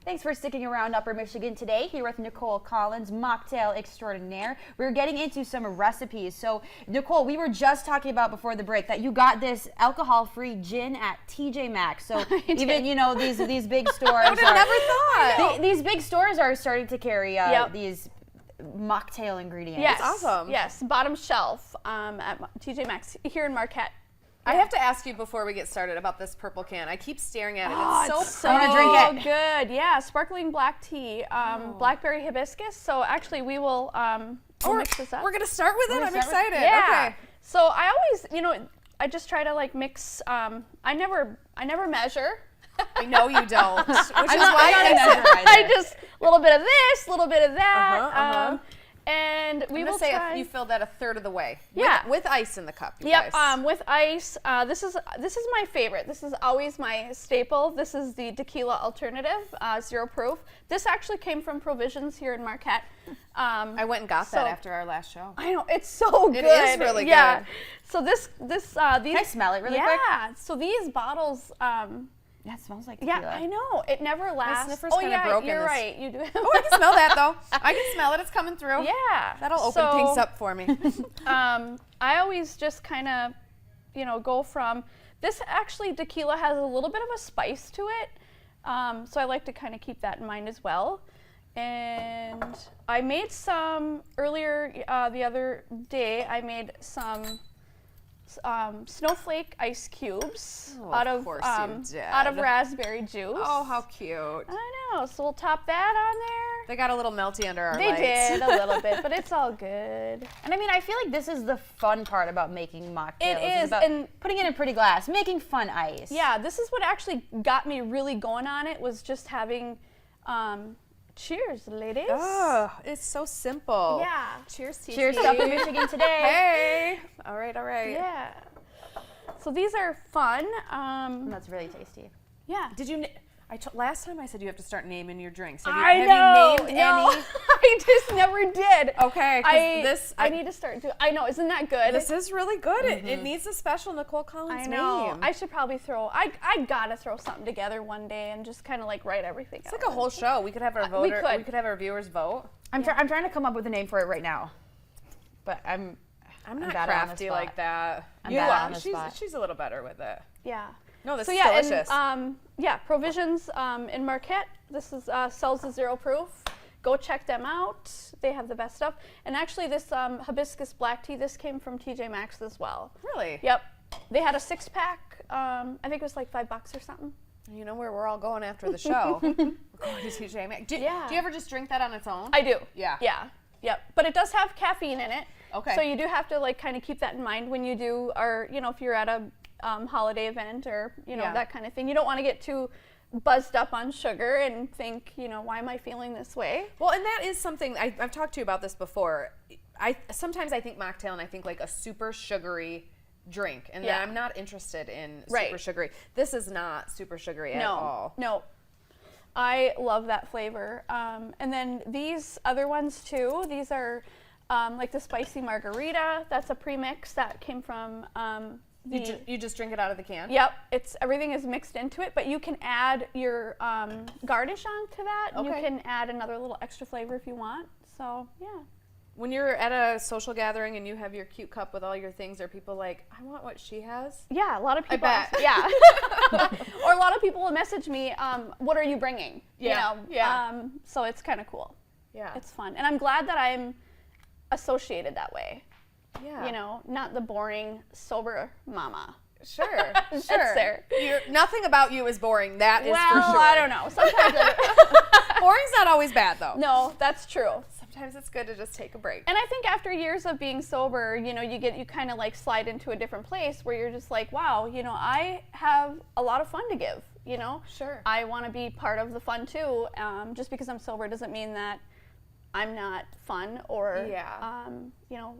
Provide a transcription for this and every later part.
Thanks for sticking around Upper Michigan today. Here with Nicole Collins, mocktail extraordinaire. We're getting into some recipes. So, Nicole, we were just talking about before the break that you got this alcohol-free gin at TJ Maxx. So even these big stores. I would have never thought. These big stores are starting to carry these mocktail ingredients. Yes, that's awesome. Yes, bottom shelf at TJ Maxx here in Marquette. I have to ask you before we get started about this purple can. I keep staring at it. It's so I pretty. wanna drink it. Good. Yeah, sparkling black tea, blackberry hibiscus. So actually, we will we'll mix this up. We're gonna start with it. I'm excited. Yeah. Okay. So I always, I just try to like mix. I never measure. I know you don't, which is I'm why not a measure either. I just a little bit of this, a little bit of that, and we will say try. you filled that a third of the way. Yeah. With ice in the cup. You Yep, guys. with ice. This is my favorite. This is always my staple. This is the tequila alternative, 0 proof. This actually came from Provisions here in Marquette. I went and got that after our last show. I know, it's so good. It is really yeah. good. So these. Can I smell it really quick? Yeah. So these bottles. Yeah, it smells like tequila. Yeah, I know. It never lasts. sniffer's kinda broken. You're right. You do. Oh, I can smell that though. I can smell it. It's coming through. Yeah. That'll open things up for me. I always just kind of, go from this. Actually, tequila has a little bit of a spice to it, so I like to kind of keep that in mind as well. And I made some earlier the other day. I made some snowflake ice cubes out of raspberry juice. Oh, how cute. I know. So we'll top that on there. They got a little melty under our They lights. did a little bit, but it's all good. And I mean, I feel like this is the fun part about making mocktails. It It's is, about and putting it in a pretty glass, making fun ice. Yeah, this is what actually got me really going on it, was just having, cheers, ladies. Oh, it's so simple. Yeah. Cheers, TT. Cheers to Upper Michigan today. Hey. All right, all right. Yeah. So these are fun. That's really tasty. Yeah. Did you? Last time I said you have to start naming your drinks. Have I you know. named No, any? I just never did. Okay. 'Cause I need to start doing. I know. Isn't that good? This is really good. It needs a special Nicole Collins I know. name. I should probably throw. I gotta throw something together one day and just kind of like write everything. It's like a whole show. We could have our voter. could. We could have our viewers vote. I'm trying to come up with a name for it right now, but I'm not bad on the crafty spot. like that. I'm You bad are. on the spot. She's a little better with it. Yeah. No, this So is yeah, delicious. and Provisions in Marquette. This is sells the 0 proof. Go check them out. They have the best stuff. And actually, this hibiscus black tea, this came from TJ Maxx as well. Really? Yep. They had a 6-pack. I think it was like $5 or something. You know where we're all going after the show. We're going to TJ Maxx. Do you ever just drink that on its own? I do. Yeah. Yeah. Yep. But it does have caffeine in it. Okay. So you do have to like kind of keep that in mind when you do, or if you're at a holiday event or that kind of thing. You don't want to get too buzzed up on sugar and think, why am I feeling this way? Well, and that is something I've talked to you about this before. Sometimes I think mocktail and I think like a super sugary drink, and then I'm not interested in super sugary. This is not super sugary at all. No. I love that flavor. And then these other ones too. These are like the spicy margarita. That's a premix that came from. You just drink it out of the can? Yep, everything is mixed into it, but you can add your garnish onto that. Okay. You can add another little extra flavor if you want. So yeah. When you're at a social gathering and you have your cute cup with all your things, are people like, I want what she has? Yeah, a lot of people. bet. Yeah. Or a lot of people will message me, what are you bringing? Yeah, yeah. So it's kind of cool. Yeah. It's fun. And I'm glad that I'm associated that way. Yeah. Not the boring, sober mama. Sure. It's there. Nothing about you is boring. That is for sure. I don't know. Sometimes Boring's not always bad, though. No, that's true. Sometimes it's good to just take a break. And I think after years of being sober, you kind of like slide into a different place where you're just like, wow, I have a lot of fun to give, Sure. I want to be part of the fun too. Just because I'm sober doesn't mean that I'm not fun or,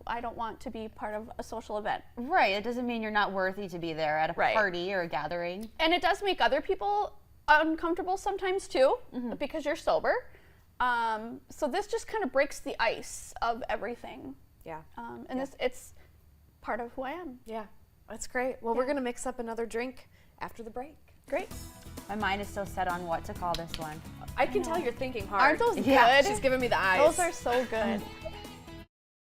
I don't want to be part of a social event. Right. It doesn't mean you're not worthy to be there at a party or a gathering. And it does make other people uncomfortable sometimes too, because you're sober. So this just kind of breaks the ice of everything. Yeah. It's part of who I am. Yeah. That's great. Well, we're going to mix up another drink after the break. Great. My mind is still set on what to call this one. I can tell you're thinking hard. Aren't those Yeah. good? She's giving me the eyes. Those are so good.